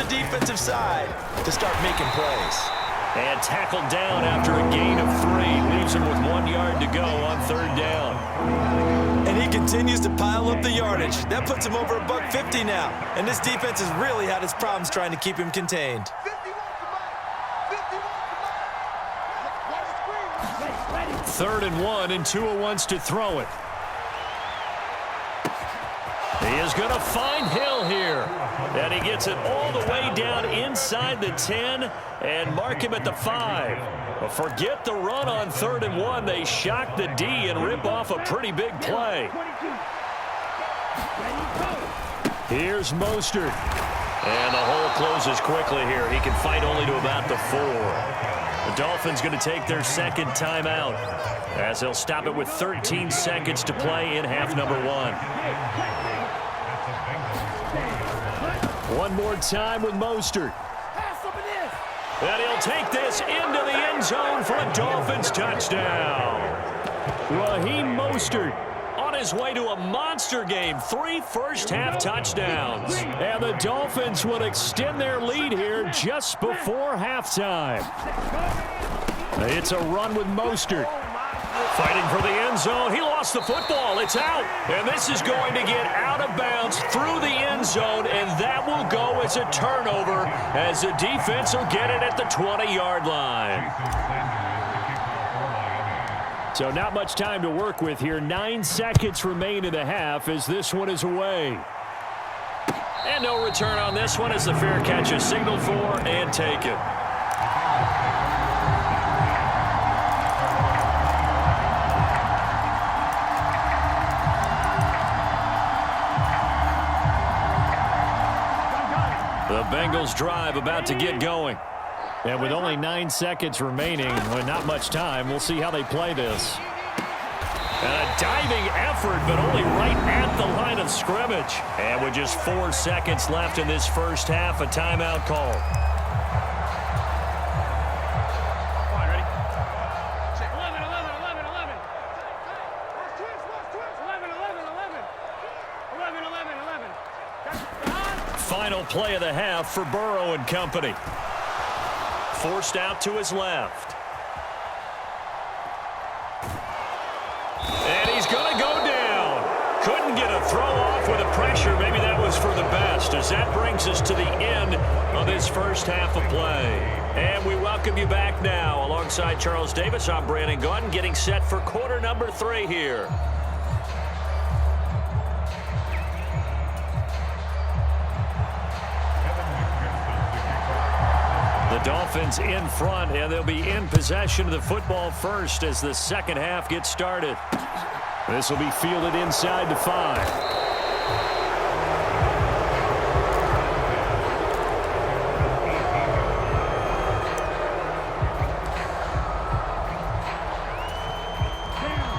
defensive side to start making plays. And tackled down after a gain of 3. Leaves him with 1 yard to go on 3rd down. And he continues to pile up the yardage. That puts him over $150 now. And this defense has really had its problems trying to keep him contained. 3rd and 1, and Tua wants to throw it. He is going to find Hill here. And he gets it all the way down inside the 10 and mark him at the 5. But forget the run on 3rd and 1. They shock the D and rip off a pretty big play. Here's Mostert. And the hole closes quickly here. He can fight only to about the 4. The Dolphins going to take their 2nd timeout as they'll stop it with 13 seconds to play in half number 1. One more time with Mostert. And he'll take this into the end zone for a Dolphins touchdown. Raheem Mostert on his way to a monster game. 3 first-half touchdowns. And the Dolphins will extend their lead here just before halftime. It's a run with Mostert. Fighting for the end zone. He lost the football. It's out. And this is going to get out of bounds through the end zone, and that will go as a turnover as the defense will get it at the 20-yard line. So not much time to work with here. 9 seconds remain in the half as this one is away. And no return on this one as the fair catch is signaled for and taken. The Bengals drive about to get going. And with only 9 seconds remaining, with not much time, we'll see how they play this. And a diving effort, but only right at the line of scrimmage. And with just 4 seconds left in this first half, a timeout call. Final play of the half for Burrow and company. Forced out to his left. And he's going to go down. Couldn't get a throw off with the pressure. Maybe that was for the best, as that brings us to the end of this first half of play. And we welcome you back now. Alongside Charles Davis, I'm Brandon Gaudin, getting set for quarter number 3 here. The Dolphins in front, and they'll be in possession of the football first as the second half gets started. This will be fielded inside the 5.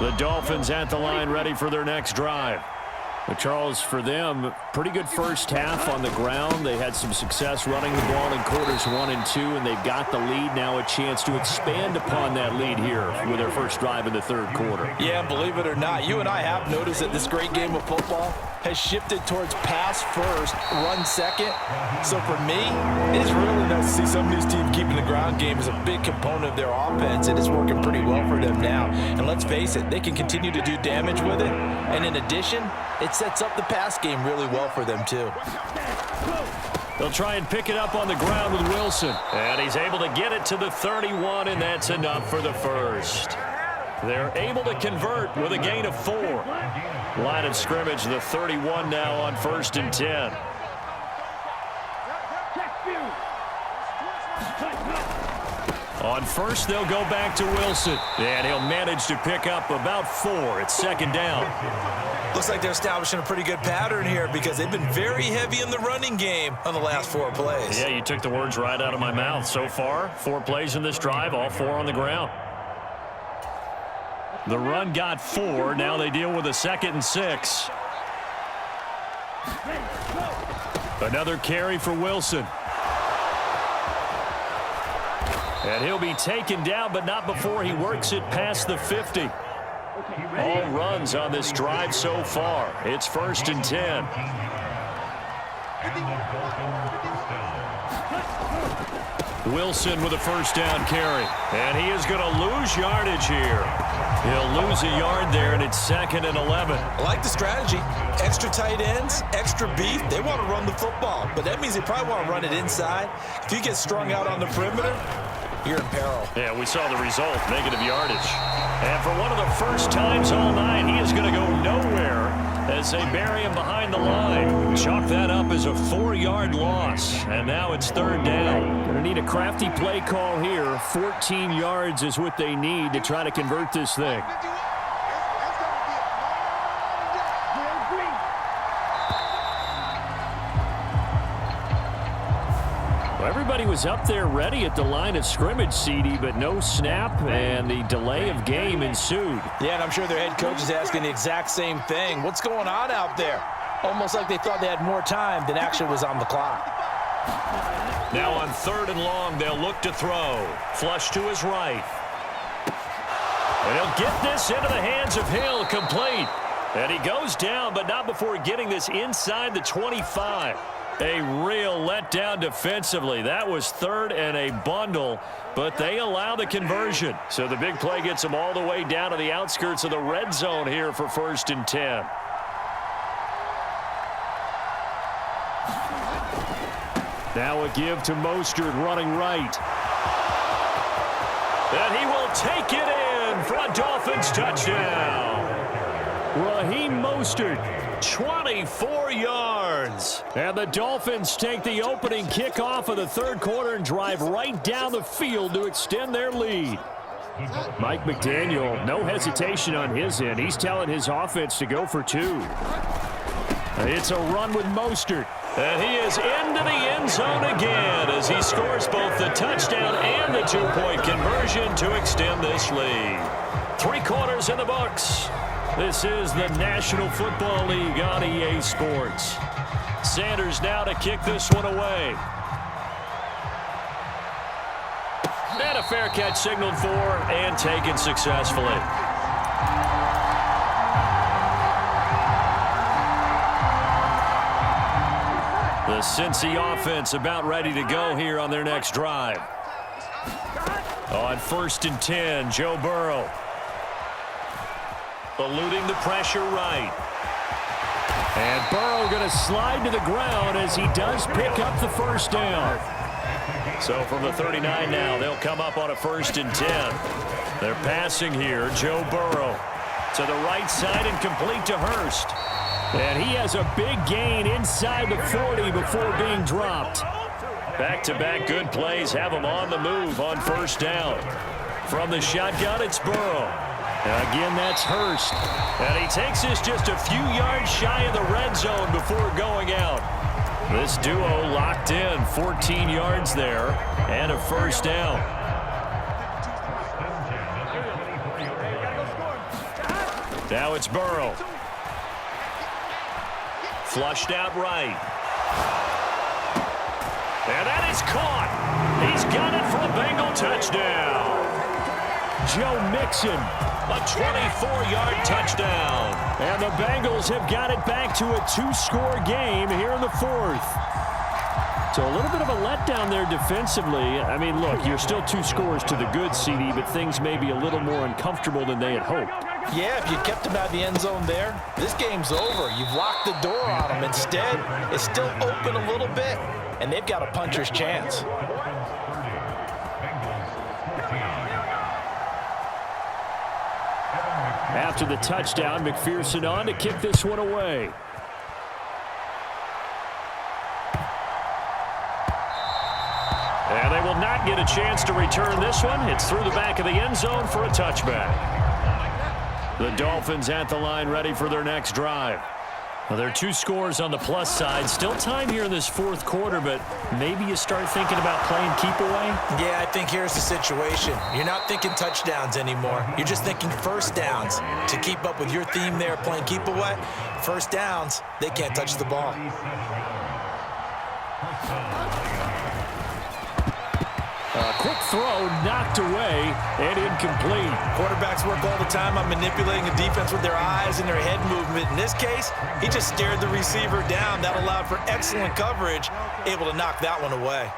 The Dolphins at the line ready for their next drive. But Charles, for them, pretty good first half on the ground. They had some success running the ball in quarters 1 and 2, and they've got the lead now, a chance to expand upon that lead here with their first drive in the 3rd quarter. Yeah, believe it or not, you and I have noticed that this great game of football has shifted towards pass first, run second. So for me, it is really nice to see some of these teams keeping the ground game as a big component of their offense. It is working pretty well for them now. And let's face it, they can continue to do damage with it. And in addition, it sets up the pass game really well for them too. They'll try and pick it up on the ground with Wilson. And he's able to get it to the 31, and that's enough for the first. They're able to convert with a gain of 4. Line of scrimmage, the 31 now on 1st and 10. On first, they'll go back to Wilson. And he'll manage to pick up about 4. It's 2nd down. Looks like they're establishing a pretty good pattern here because they've been very heavy in the running game on the last 4 plays. Yeah, you took the words right out of my mouth. So far, 4 plays in this drive, all 4 on the ground. The run got 4. Now they deal with a 2nd and 6. Another carry for Wilson. And he'll be taken down, but not before he works it past the 50. All runs on this drive so far. It's 1st and 10. Wilson with a first down carry. And he is going to lose yardage here. He'll lose a yard there, and it's 2nd and 11. I like the strategy. Extra tight ends, extra beef. They want to run the football, but that means they probably want to run it inside. If you get strung out on the perimeter, you're in peril. Yeah, we saw the result, negative yardage. And for one of the first times all night, he is going to go nowhere as they bury him behind the line. Chalk that up as a 4-yard loss, and now it's 3rd down. Going to need a crafty play call here. 14 yards is what they need to try to convert this thing. Everybody was up there ready at the line of scrimmage, CD, but no snap, and the delay of game ensued. Yeah, and I'm sure their head coach is asking the exact same thing. What's going on out there? Almost like they thought they had more time than actually was on the clock. Now on 3rd and long, they'll look to throw. Flush to his right. And he'll get this into the hands of Hill, complete. And he goes down, but not before getting this inside the 25. A real letdown defensively. That was 3rd and a bundle, but they allow the conversion. So the big play gets them all the way down to the outskirts of the red zone here for 1st and 10. Now a give to Mostert running right. And he will take it in for a Dolphins touchdown. Raheem Mostert, 24 yards. And the Dolphins take the opening kickoff of the 3rd quarter and drive right down the field to extend their lead. Mike McDaniel, no hesitation on his end. He's telling his offense to go for 2. It's a run with Mostert. And he is into the end zone again as he scores both the touchdown and the 2-point conversion to extend this lead. 3 quarters in the books. This is the National Football League on EA Sports. Sanders now to kick this one away. And a fair catch signaled for and taken successfully. The Cincy offense about ready to go here on their next drive. On 1st and 10, Joe Burrow. Eluding the pressure right. And Burrow going to slide to the ground as he does pick up the first down. So from the 39 now, they'll come up on a 1st and 10. They're passing here. Joe Burrow to the right side and complete to Hurst. And he has a big gain inside the 40 before being dropped. Back-to-back good plays have him on the move on 1st down. From the shotgun, it's Burrow. Again, that's Hurst. And he takes this just a few yards shy of the red zone before going out. This duo locked in, 14 yards there, and a 1st down. Now it's Burrow. Flushed out right. And that is caught. He's got it for a Bengal touchdown. Joe Mixon, a 24-yard touchdown. And the Bengals have got it back to a 2-score game here in the 4th. So a little bit of a letdown there defensively. I mean, look, you're still 2 scores to the good, CD, but things may be a little more uncomfortable than they had hoped. Yeah, if you kept them out of the end zone there, this game's over. You've locked the door on them. Instead, it's still open a little bit, and they've got a puncher's chance. After the touchdown, McPherson on to kick this one away. And they will not get a chance to return this one. It's through the back of the end zone for a touchback. The Dolphins at the line ready for their next drive. Well, there are 2 scores on the plus side. Still time here in this 4th quarter, but maybe you start thinking about playing keep away? Yeah, I think here's the situation. You're not thinking touchdowns anymore. You're just thinking 1st downs. To keep up with your theme there, playing keep away, 1st downs, they can't touch the ball. Quick throw knocked away and incomplete. Quarterbacks work all the time on manipulating the defense with their eyes and their head movement. In this case, he just stared the receiver down. That allowed for excellent coverage, able to knock that one away.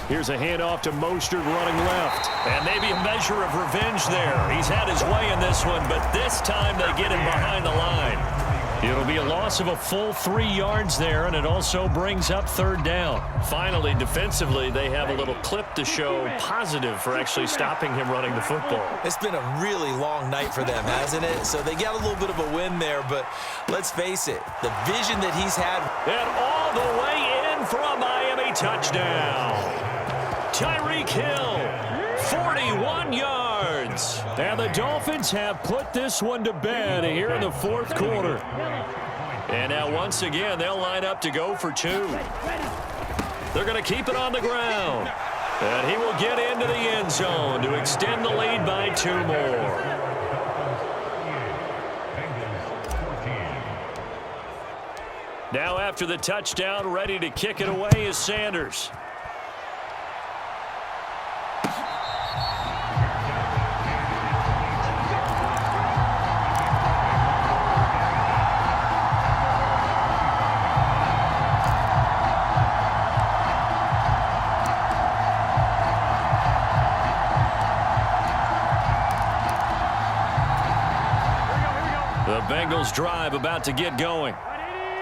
Here's a handoff to Mostert running left. And maybe a measure of revenge there. He's had his way in this one, but this time they get him behind the line. It'll be a loss of a full 3 yards there, and it also brings up third down. Finally, defensively, they have a little clip to show positive for actually stopping him running the football. It's been a really long night for them, hasn't it? So they got a little bit of a win there, but let's face it, the vision that he's had. And all the way in for a Miami touchdown. Tyreek Hill, 41 yards. And the Dolphins have put this one to bed here in the fourth quarter. And now once again, they'll line up to go for 2. They're going to keep it on the ground. And he will get into the end zone to extend the lead by 2 more. Now after the touchdown, ready to kick it away is Sanders. The Bengals drive about to get going.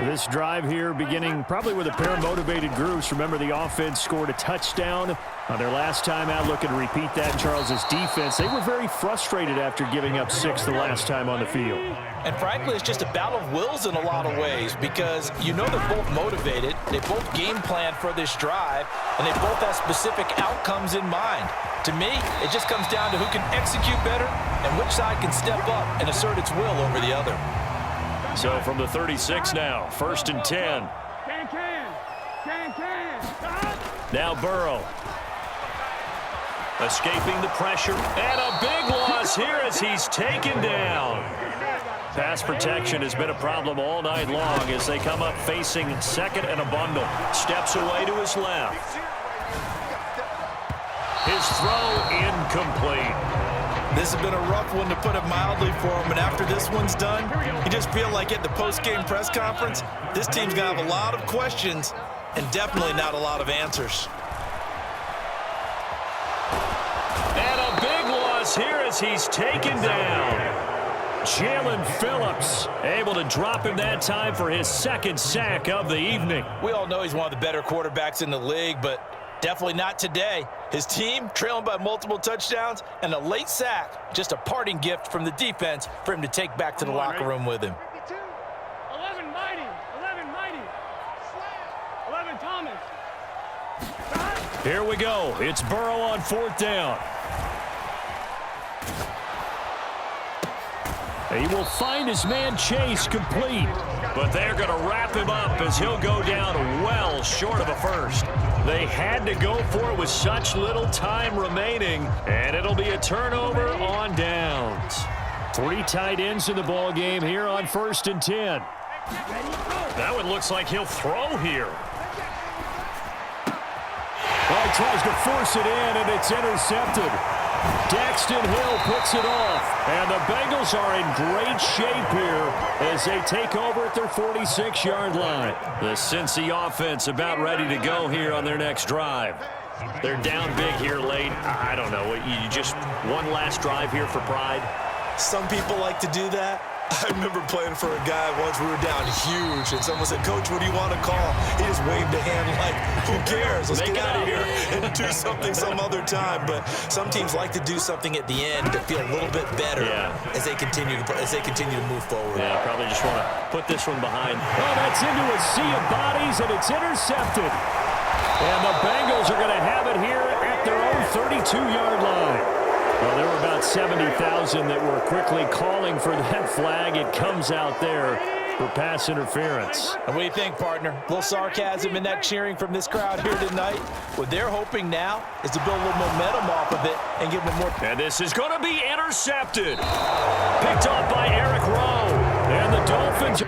This drive here beginning probably with a pair of motivated groups. Remember, the offense scored a touchdown on their last time out. Looking to repeat that in Charles's defense. They were very frustrated after giving up 6 the last time on the field. And frankly, it's just a battle of wills in a lot of ways because you know they're both motivated. They both game plan for this drive, and they both have specific outcomes in mind. To me, it just comes down to who can execute better and which side can step up and assert its will over the other. So from the 36 now, 1st and 10. Now Burrow. Escaping the pressure. And a big loss here as he's taken down. Pass protection has been a problem all night long as they come up facing 2nd and a bundle. Steps away to his left. His throw incomplete. This has been a rough one to put it mildly for him, and after this one's done, you just feel like at the post-game press conference, this team's going to have a lot of questions and definitely not a lot of answers. And a big loss here as he's taken down. Jalen Phillips able to drop him that time for his 2nd sack of the evening. We all know he's one of the better quarterbacks in the league, but definitely not today. His team trailing by multiple touchdowns and a late sack, just a parting gift from the defense for him to take back to the locker room with him. 11 mighty, 11 Thomas. Here we go. It's Burrow on 4th down. He will find his man Chase complete. But they're going to wrap him up as he'll go down well short of a first. They had to go for it with such little time remaining, and it'll be a turnover on downs. 3 tight ends in the ball game here on 1st and 10. That one looks like he'll throw here. Well, he tries to force it in, and it's intercepted. Daxton Hill puts it off, and the Bengals are in great shape here as they take over at their 46-yard line. The Cincy offense about ready to go here on their next drive. They're down big here late. I don't know. You just one last drive here for pride. Some people like to do that. I remember playing for a guy once. We were down huge, and someone said, "Coach, what do you want to call?" He just waved a hand like, "Who cares? Let's get out of here and do something some other time." But some teams like to do something at the end to feel a little bit better as they continue to move forward. Yeah, probably just want to put this one behind. Well, that's into a sea of bodies, and it's intercepted. And the Bengals are going to have it here at their own 32-yard line. Well, there were about 70,000 that were quickly calling for that flag. It comes out there for pass interference. And what do you think, partner? A little sarcasm in that cheering from this crowd here tonight. What they're hoping now is to build a little momentum off of it and give them more. And this is going to be intercepted. Picked off by Eric Rowe. And the Dolphins